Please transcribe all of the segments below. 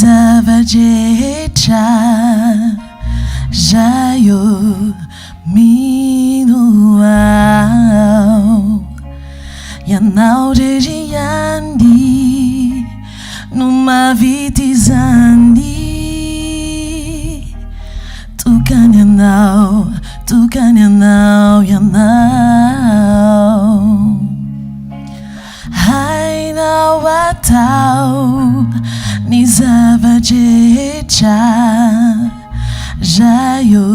Mazavaina Jayo minuau Yanau de yandi Numa vitizandi Tukan yanau yanau Hai na watau Nizavaina Jayo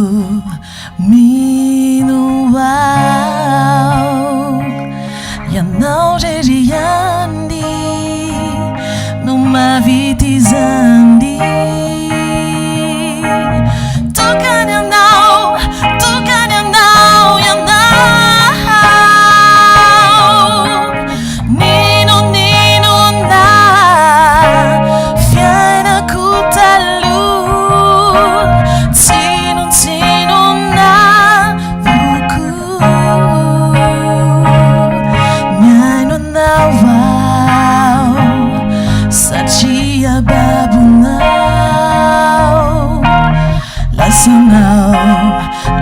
minuau Yanau de yandi Numa vitizandi Tukan yanau Nino na Fiaina kutalu Sino na Vuku Nyano na wow Sachia babunau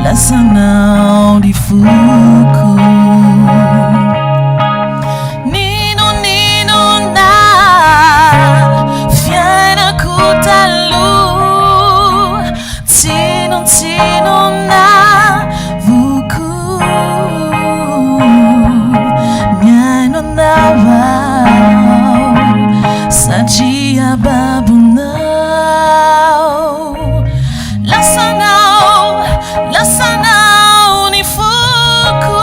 Lasanao di foko Nino na Fiaina kutalu Sino na Vuku Nyano na wow Sachia babunau Lasanao ni foko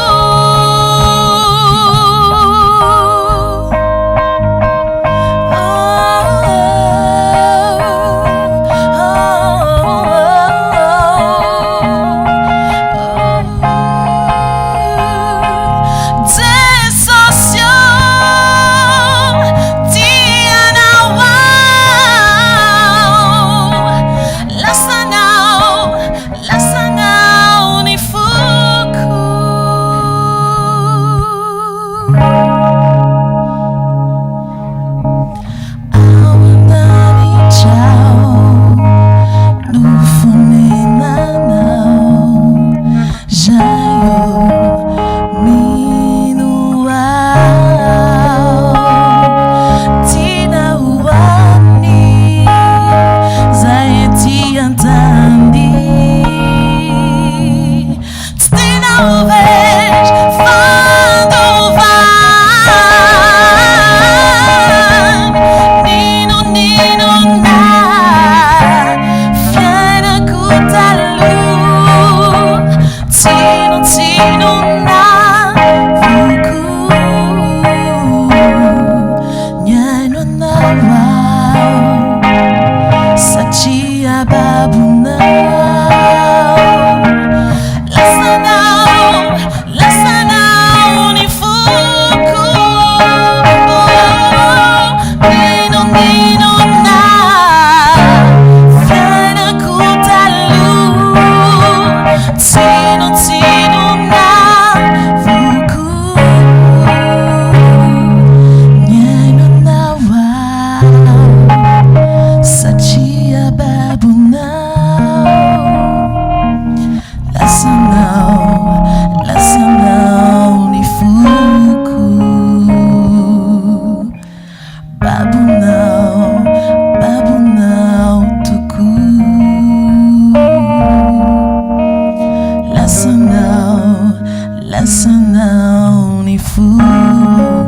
Lasanao ni foko Nino na Fiaina kutalu Sino na Vuku Nyano na wow Sachia babunau Lasanao ni foko Babunau tuku Lasanao ni foko